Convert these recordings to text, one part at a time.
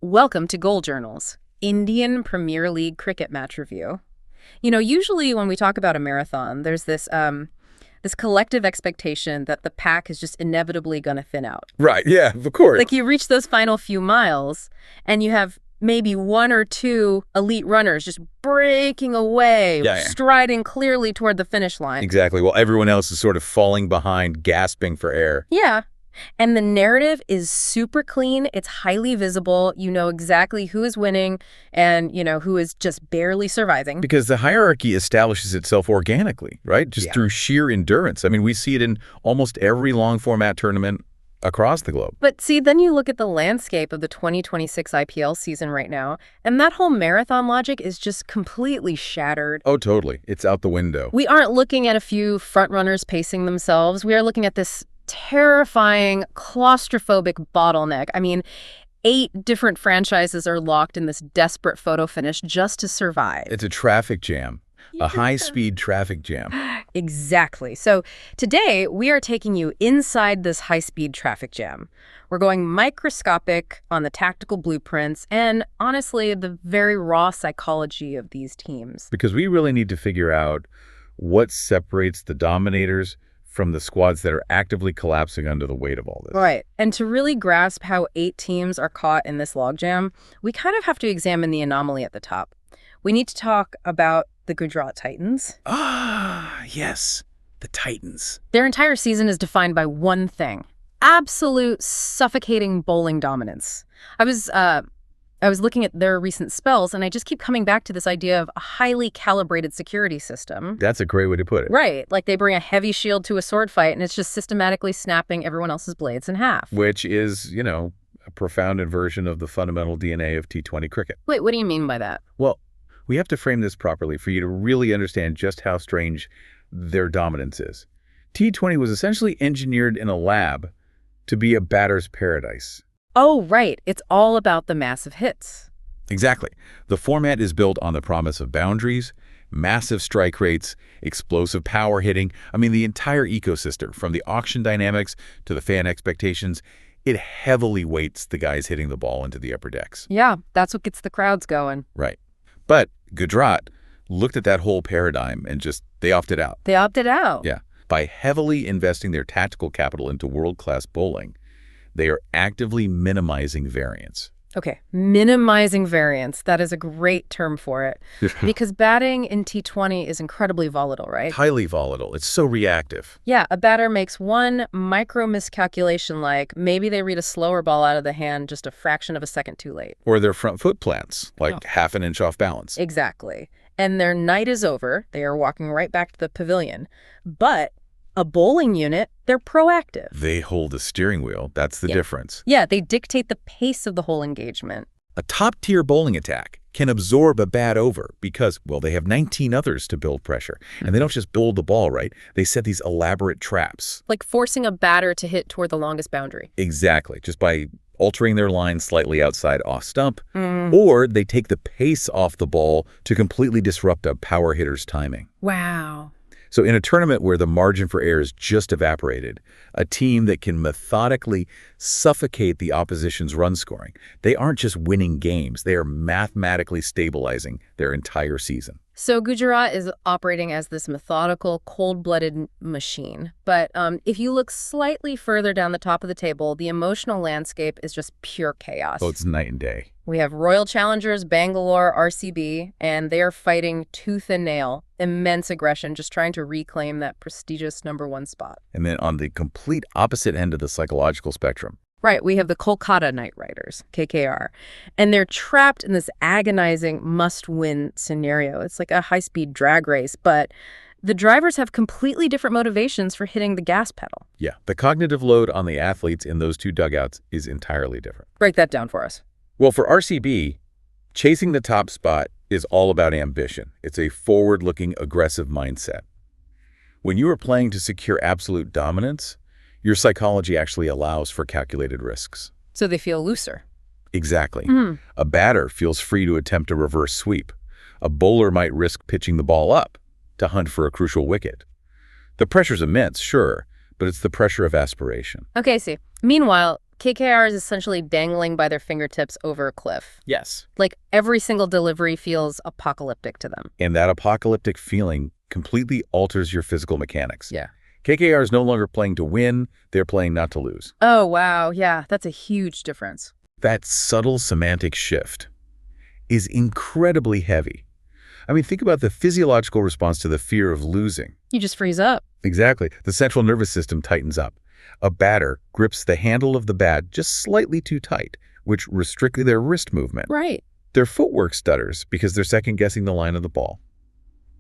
Welcome to Goal Journals, Indian Premier League cricket match review. Usually when we talk about a marathon, there's this collective expectation that the pack is just inevitably going to thin out. Right, yeah, of course. Like you reach those final few miles, and you have maybe one or two elite runners just breaking away, striding clearly toward the finish line. Exactly. While everyone else is sort of falling behind, gasping for air. Yeah. And the narrative is super clean. It's highly visible. You know exactly who is winning and, who is just barely surviving. Because the hierarchy establishes itself organically, right? Just through sheer endurance. I mean, we see it in almost every long format tournament across the globe. But see, then you look at the landscape of the 2026 IPL season right now, and that whole marathon logic is just completely shattered. Oh, totally. It's out the window. We aren't looking at a few frontrunners pacing themselves. We are looking at this terrifying, claustrophobic bottleneck. I mean, 8 different franchises are locked in this desperate photo finish just to survive. It's a traffic jam, a high-speed traffic jam. Exactly. So today, we are taking you inside this high-speed traffic jam. We're going microscopic on the tactical blueprints and, honestly, the very raw psychology of these teams. Because we really need to figure out what separates the dominators from the squads that are actively collapsing under the weight of all this. Right. And to really grasp how 8 teams are caught in this logjam, we kind of have to examine the anomaly at the top. We need to talk about the Gujarat Titans. Ah, yes, the Titans. Their entire season is defined by one thing: absolute suffocating bowling dominance. I was looking at their recent spells, and I just keep coming back to this idea of a highly calibrated security system. That's a great way to put it. Right. Like they bring a heavy shield to a sword fight, and it's just systematically snapping everyone else's blades in half. Which is, a profound inversion of the fundamental DNA of T20 cricket. Wait, what do you mean by that? Well, we have to frame this properly for you to really understand just how strange their dominance is. T20 was essentially engineered in a lab to be a batter's paradise. Oh, right. It's all about the massive hits. Exactly. The format is built on the promise of boundaries, massive strike rates, explosive power hitting. I mean, the entire ecosystem, from the auction dynamics to the fan expectations, it heavily weights the guys hitting the ball into the upper decks. Yeah, that's what gets the crowds going. Right. But Gujarat looked at that whole paradigm and they opted out. They opted out? Yeah. By heavily investing their tactical capital into world-class bowling, they are actively minimizing variance. Okay, minimizing variance. That is a great term for it. Because batting in T20 is incredibly volatile, right? Highly volatile. It's so reactive. Yeah, a batter makes one micro miscalculation, like maybe they read a slower ball out of the hand just a fraction of a second too late. Or their front foot plants, like half an inch off balance. Exactly. And their night is over. They are walking right back to the pavilion. But a bowling unit, they're proactive. They hold the steering wheel. That's the difference. Yeah, they dictate the pace of the whole engagement. A top-tier bowling attack can absorb a bat over because, they have 19 others to build pressure. And they don't just bowl the ball, right? They set these elaborate traps. Like forcing a batter to hit toward the longest boundary. Exactly. Just by altering their line slightly outside off stump. Or they take the pace off the ball to completely disrupt a power hitter's timing. Wow. So in a tournament where the margin for error is just evaporated, a team that can methodically suffocate the opposition's run scoring, they aren't just winning games, they are mathematically stabilizing their entire season. So Gujarat is operating as this methodical, cold-blooded machine. But if you look slightly further down the top of the table, the emotional landscape is just pure chaos. Oh, it's night and day. We have Royal Challengers, Bangalore, RCB, and they are fighting tooth and nail, immense aggression, just trying to reclaim that prestigious #1 spot. And then on the complete opposite end of the psychological spectrum, right, we have the Kolkata Knight Riders, KKR, and they're trapped in this agonizing must-win scenario. It's like a high-speed drag race, but the drivers have completely different motivations for hitting the gas pedal. Yeah, the cognitive load on the athletes in those two dugouts is entirely different. Break that down for us. Well, for RCB, chasing the top spot is all about ambition. It's a forward-looking, aggressive mindset. When you are playing to secure absolute dominance, your psychology actually allows for calculated risks. So they feel looser. Exactly. A batter feels free to attempt a reverse sweep. A bowler might risk pitching the ball up to hunt for a crucial wicket. The pressure's immense, sure, but it's the pressure of aspiration. Okay, see. Meanwhile, KKR is essentially dangling by their fingertips over a cliff. Yes. Like, every single delivery feels apocalyptic to them. And that apocalyptic feeling completely alters your physical mechanics. Yeah. KKR is no longer playing to win, they're playing not to lose. Oh, wow. Yeah, that's a huge difference. That subtle semantic shift is incredibly heavy. I mean, think about the physiological response to the fear of losing. You just freeze up. Exactly. The central nervous system tightens up. A batter grips the handle of the bat just slightly too tight, which restricts their wrist movement. Right. Their footwork stutters because they're second-guessing the line of the ball.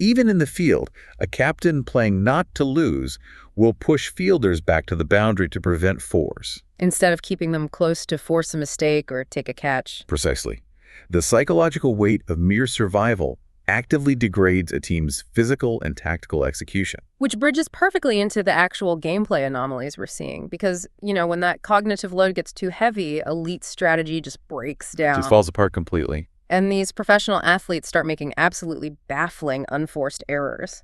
Even in the field, a captain playing not to lose will push fielders back to the boundary to prevent fours. Instead of keeping them close to force a mistake or take a catch. Precisely. The psychological weight of mere survival actively degrades a team's physical and tactical execution. Which bridges perfectly into the actual gameplay anomalies we're seeing. Because, when that cognitive load gets too heavy, elite strategy just breaks down. Just falls apart completely. And these professional athletes start making absolutely baffling, unforced errors.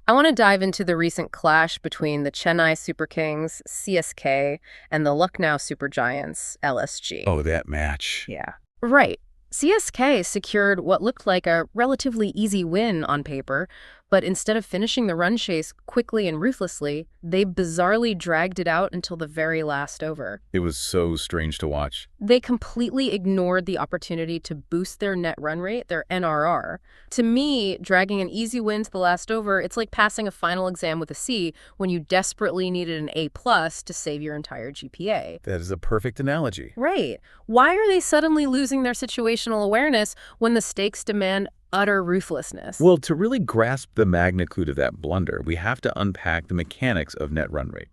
I want to dive into the recent clash between the Chennai Super Kings, CSK, and the Lucknow Super Giants, LSG. Oh, that match. Yeah. Right. CSK secured what looked like a relatively easy win on paper, but instead of finishing the run chase quickly and ruthlessly, they bizarrely dragged it out until the very last over. It was so strange to watch. They completely ignored the opportunity to boost their net run rate, their NRR. To me, dragging an easy win to the last over, it's like passing a final exam with a C when you desperately needed an A+ to save your entire GPA. That is a perfect analogy. Right. Why are they suddenly losing their situational awareness when the stakes demand utter ruthlessness? Well, to really grasp the magnitude of that blunder, we have to unpack the mechanics of net run rate.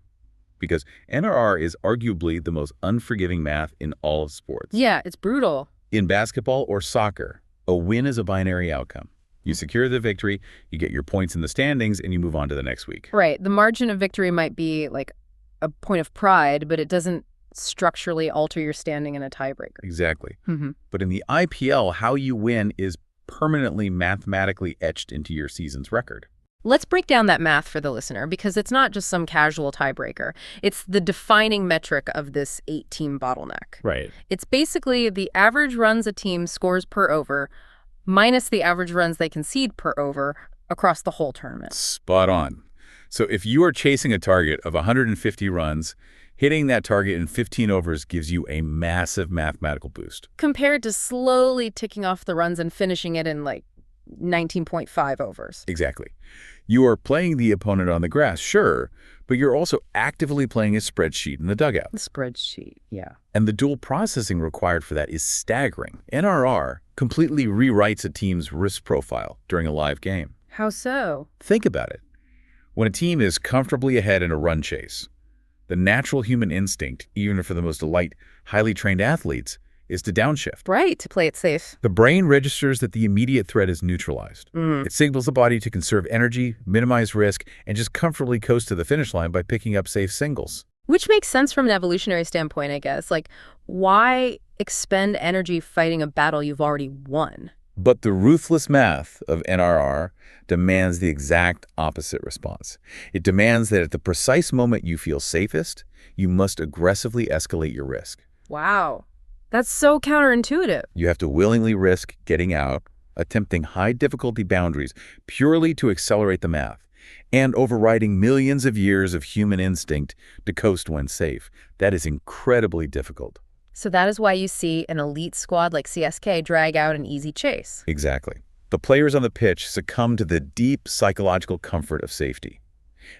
Because NRR is arguably the most unforgiving math in all of sports. Yeah, it's brutal. In basketball or soccer, a win is a binary outcome. You secure the victory, you get your points in the standings, and you move on to the next week. Right. The margin of victory might be like a point of pride, but it doesn't structurally alter your standing in a tiebreaker. Exactly. Mm-hmm. But in the IPL, how you win is permanently mathematically etched into your season's record. Let's break down that math for the listener, because it's not just some casual tiebreaker. It's the defining metric of this 8-team bottleneck. Right. It's basically the average runs a team scores per over minus the average runs they concede per over across the whole tournament. Spot on. So if you are chasing a target of 150 runs, hitting that target in 15 overs gives you a massive mathematical boost. Compared to slowly ticking off the runs and finishing it in like 19.5 overs. Exactly. You are playing the opponent on the grass, sure, but you're also actively playing a spreadsheet in the dugout. The spreadsheet, yeah. And the dual processing required for that is staggering. NRR completely rewrites a team's risk profile during a live game. How so? Think about it. When a team is comfortably ahead in a run chase, the natural human instinct, even for the most elite, highly trained athletes, is to downshift. Right, to play it safe. The brain registers that the immediate threat is neutralized. It signals the body to conserve energy, minimize risk, and just comfortably coast to the finish line by picking up safe singles. Which makes sense from an evolutionary standpoint, I guess. Like, why expend energy fighting a battle you've already won? But the ruthless math of NRR demands the exact opposite response. It demands that at the precise moment you feel safest, you must aggressively escalate your risk. Wow. That's so counterintuitive. You have to willingly risk getting out, attempting high-difficulty boundaries purely to accelerate the math, and overriding millions of years of human instinct to coast when safe. That is incredibly difficult. So that is why you see an elite squad like CSK drag out an easy chase. Exactly. The players on the pitch succumb to the deep psychological comfort of safety.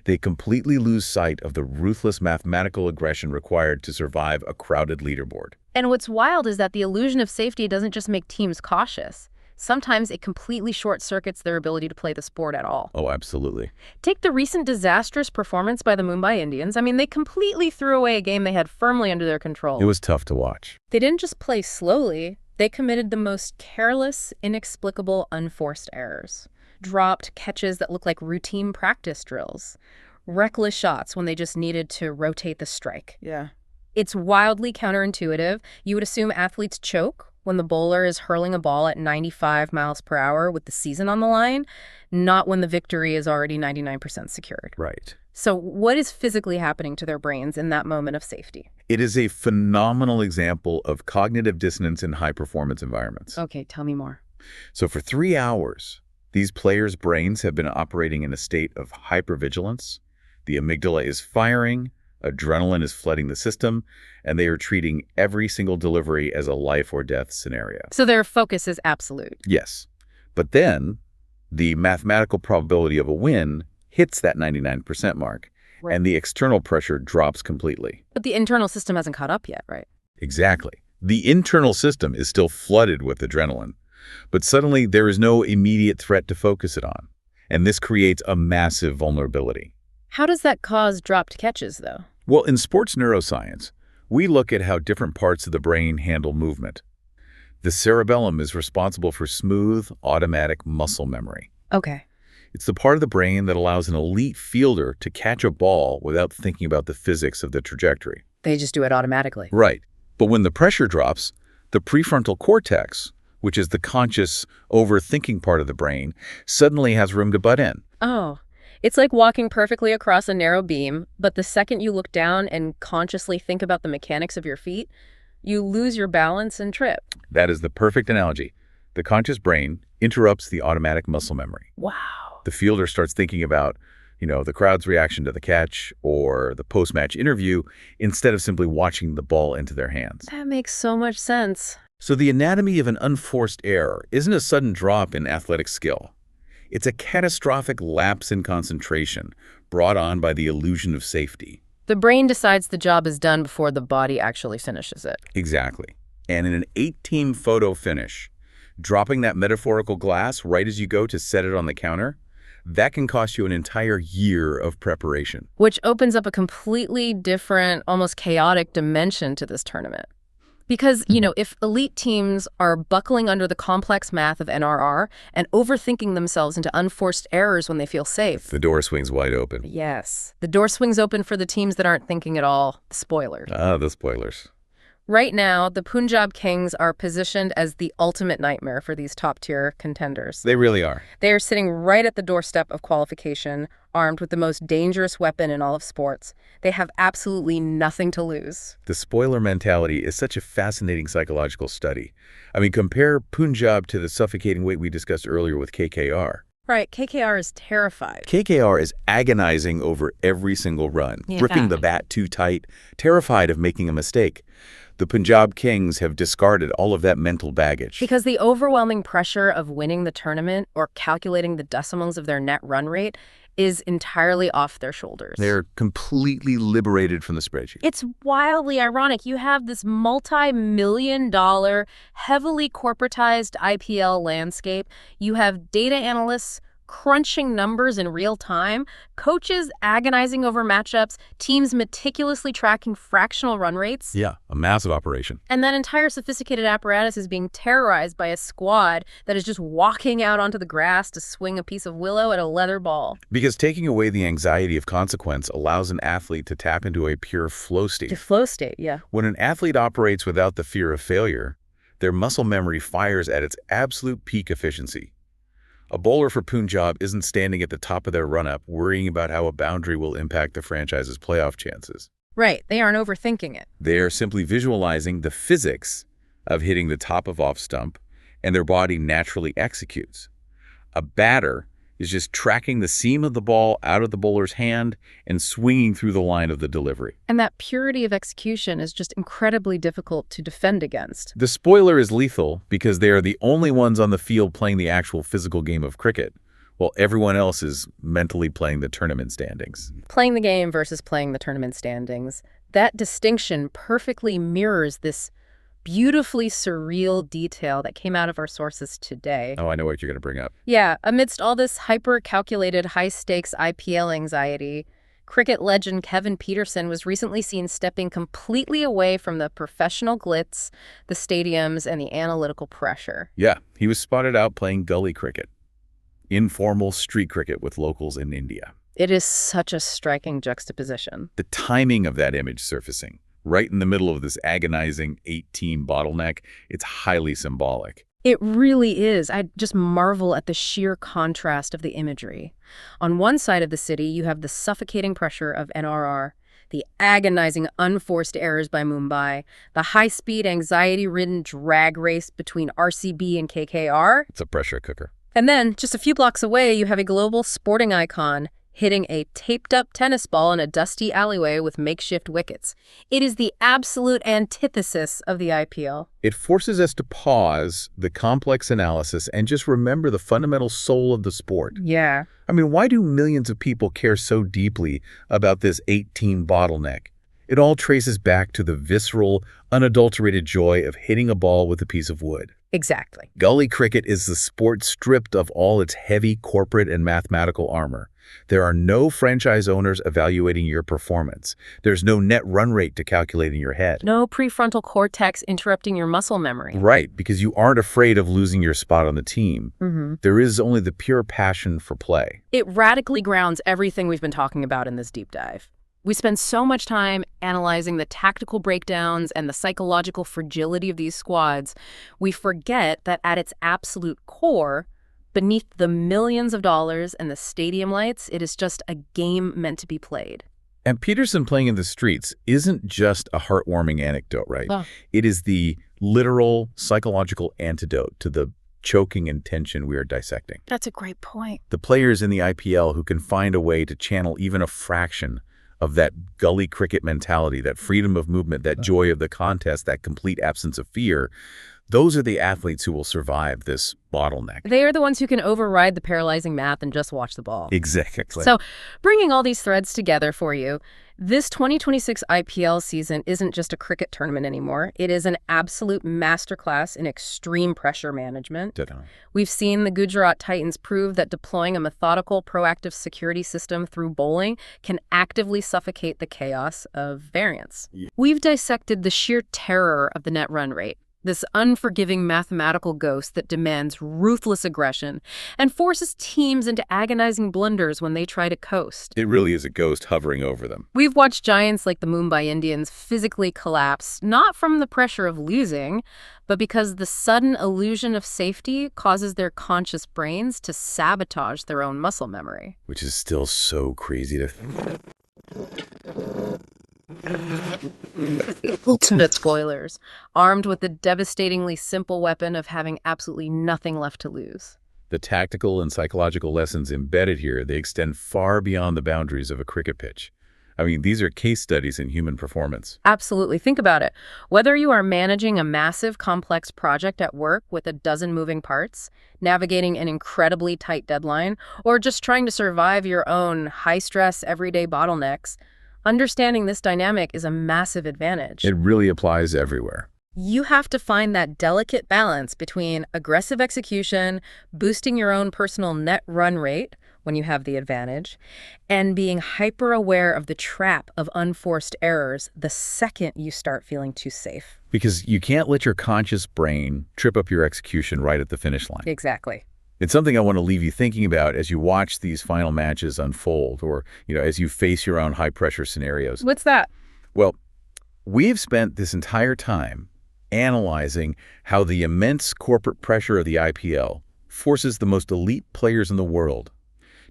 They completely lose sight of the ruthless mathematical aggression required to survive a crowded leaderboard. And what's wild is that the illusion of safety doesn't just make teams cautious. Sometimes it completely short-circuits their ability to play the sport at all. Oh, absolutely. Take the recent disastrous performance by the Mumbai Indians. I mean, they completely threw away a game they had firmly under their control. It was tough to watch. They didn't just play slowly. They committed the most careless, inexplicable, unforced errors. Dropped catches that looked like routine practice drills. Reckless shots when they just needed to rotate the strike. Yeah. It's wildly counterintuitive. You would assume athletes choke when the bowler is hurling a ball at 95 miles per hour with the season on the line, not when the victory is already 99% secured. Right. So what is physically happening to their brains in that moment of safety? It is a phenomenal example of cognitive dissonance in high-performance environments. Okay, tell me more. So for 3 hours, these players' brains have been operating in a state of hypervigilance. The amygdala is firing, adrenaline is flooding the system, and they are treating every single delivery as a life or death scenario. So their focus is absolute. Yes. But then the mathematical probability of a win hits that 99% mark, Right. and the external pressure drops completely. But the internal system hasn't caught up yet, right? Exactly. The internal system is still flooded with adrenaline, but suddenly there is no immediate threat to focus it on, and this creates a massive vulnerability. How does that cause dropped catches, though? Well, in sports neuroscience, we look at how different parts of the brain handle movement. The cerebellum is responsible for smooth, automatic muscle memory. Okay. It's the part of the brain that allows an elite fielder to catch a ball without thinking about the physics of the trajectory. They just do it automatically. Right. But when the pressure drops, the prefrontal cortex, which is the conscious, overthinking part of the brain, suddenly has room to butt in. Oh, it's like walking perfectly across a narrow beam, but the second you look down and consciously think about the mechanics of your feet, you lose your balance and trip. That is the perfect analogy. The conscious brain interrupts the automatic muscle memory. Wow. The fielder starts thinking about, the crowd's reaction to the catch or the post-match interview instead of simply watching the ball into their hands. That makes so much sense. So the anatomy of an unforced error isn't a sudden drop in athletic skill. It's a catastrophic lapse in concentration brought on by the illusion of safety. The brain decides the job is done before the body actually finishes it. Exactly. And in an 8-team photo finish, dropping that metaphorical glass right as you go to set it on the counter, that can cost you an entire year of preparation. Which opens up a completely different, almost chaotic dimension to this tournament. Because, if elite teams are buckling under the complex math of NRR and overthinking themselves into unforced errors when they feel safe. The door swings wide open. Yes. The door swings open for the teams that aren't thinking at all. The spoilers. The spoilers. Right now, the Punjab Kings are positioned as the ultimate nightmare for these top-tier contenders. They really are. They are sitting right at the doorstep of qualification, armed with the most dangerous weapon in all of sports. They have absolutely nothing to lose. The spoiler mentality is such a fascinating psychological study. Compare Punjab to the suffocating weight we discussed earlier with KKR. Right, KKR is terrified. KKR is agonizing over every single run, Yeah. gripping the bat too tight, terrified of making a mistake. The Punjab Kings have discarded all of that mental baggage. Because the overwhelming pressure of winning the tournament or calculating the decimals of their net run rate is entirely off their shoulders. They're completely liberated from the spreadsheet. It's wildly ironic. You have this multi-million-dollar, heavily corporatized IPL landscape. You have data analysts crunching numbers in real time, coaches agonizing over matchups, teams meticulously tracking fractional run rates. Yeah, a massive operation. And that entire sophisticated apparatus is being terrorized by a squad that is just walking out onto the grass to swing a piece of willow at a leather ball. Because taking away the anxiety of consequence allows an athlete to tap into a pure flow state. The flow state, yeah. When an athlete operates without the fear of failure, their muscle memory fires at its absolute peak efficiency. A bowler for Punjab isn't standing at the top of their run-up worrying about how a boundary will impact the franchise's playoff chances. Right, they aren't overthinking it. They are simply visualizing the physics of hitting the top of off stump, and their body naturally executes. A batter is just tracking the seam of the ball out of the bowler's hand and swinging through the line of the delivery. And that purity of execution is just incredibly difficult to defend against. The spoiler is lethal because they are the only ones on the field playing the actual physical game of cricket, while everyone else is mentally playing the tournament standings. Playing the game versus playing the tournament standings, that distinction perfectly mirrors this beautifully surreal detail that came out of our sources today. Oh, I know what you're going to bring up. Yeah, amidst all this hyper-calculated, high-stakes IPL anxiety, cricket legend Kevin Peterson was recently seen stepping completely away from the professional glitz, the stadiums, and the analytical pressure. Yeah, he was spotted out playing gully cricket, informal street cricket with locals in India. It is such a striking juxtaposition. The timing of that image surfacing, right in the middle of this agonizing 8-team bottleneck, it's highly symbolic. It really is. I just marvel at the sheer contrast of the imagery. On one side of the city, you have the suffocating pressure of NRR, the agonizing unforced errors by Mumbai, the high-speed, anxiety-ridden drag race between RCB and KKR. It's a pressure cooker. And then, just a few blocks away, you have a global sporting icon hitting a taped-up tennis ball in a dusty alleyway with makeshift wickets. It is the absolute antithesis of the IPL. It forces us to pause the complex analysis and just remember the fundamental soul of the sport. Yeah. I mean, why do millions of people care so deeply about this 8-team bottleneck? It all traces back to the visceral, unadulterated joy of hitting a ball with a piece of wood. Exactly. Gully cricket is the sport stripped of all its heavy corporate and mathematical armor. There are no franchise owners evaluating your performance. There's no net run rate to calculate in your head. No prefrontal cortex interrupting your muscle memory. Right, because you aren't afraid of losing your spot on the team. There is only the pure passion for play. It radically grounds everything we've been talking about in this deep dive. We spend so much time analyzing the tactical breakdowns and the psychological fragility of these squads, we forget that at its absolute core, beneath the millions of dollars and the stadium lights, it is just a game meant to be played. And Peterson playing in the streets isn't just a heartwarming anecdote, right? Oh. It is the literal psychological antidote to the choking and tension we are dissecting. That's a great point. The players in the IPL who can find a way to channel even a fraction of that gully cricket mentality, that freedom of movement, that joy of the contest, that complete absence of fear, those are the athletes who will survive this bottleneck. They are the ones who can override the paralyzing math and just watch the ball. Exactly. So, bringing all these threads together for you, this 2026 IPL season isn't just a cricket tournament anymore. It is an absolute masterclass in extreme pressure management. Definitely. We've seen the Gujarat Titans prove that deploying a methodical, proactive security system through bowling can actively suffocate the chaos of variance. Yeah. We've dissected the sheer terror of the net run rate, this unforgiving mathematical ghost that demands ruthless aggression and forces teams into agonizing blunders when they try to coast. It really is a ghost hovering over them. We've watched giants like the Mumbai Indians physically collapse, not from the pressure of losing, but because the sudden illusion of safety causes their conscious brains to sabotage their own muscle memory. Which is still so crazy to... Ultimate spoilers, armed with the devastatingly simple weapon of having absolutely nothing left to lose. The tactical and psychological lessons embedded here, they extend far beyond the boundaries of a cricket pitch. I mean, these are case studies in human performance. Absolutely. Think about it. Whether you are managing a massive, complex project at work with a dozen moving parts, navigating an incredibly tight deadline, or just trying to survive your own high-stress, everyday bottlenecks, understanding this dynamic is a massive advantage. It really applies everywhere. You have to find that delicate balance between aggressive execution, boosting your own personal net run rate when you have the advantage, and being hyper-aware of the trap of unforced errors the second you start feeling too safe. Because you can't let your conscious brain trip up your execution right at the finish line. Exactly. It's something I want to leave you thinking about as you watch these final matches unfold, or, as you face your own high-pressure scenarios. What's that? Well, we've spent this entire time analyzing how the immense corporate pressure of the IPL forces the most elite players in the world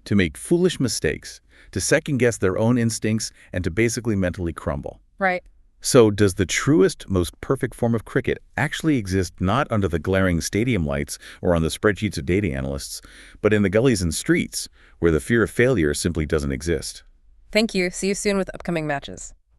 to make foolish mistakes, to second-guess their own instincts, and to basically mentally crumble. Right. So does the truest, most perfect form of cricket actually exist not under the glaring stadium lights or on the spreadsheets of data analysts, but in the gullies and streets, where the fear of failure simply doesn't exist? Thank you. See you soon with upcoming matches.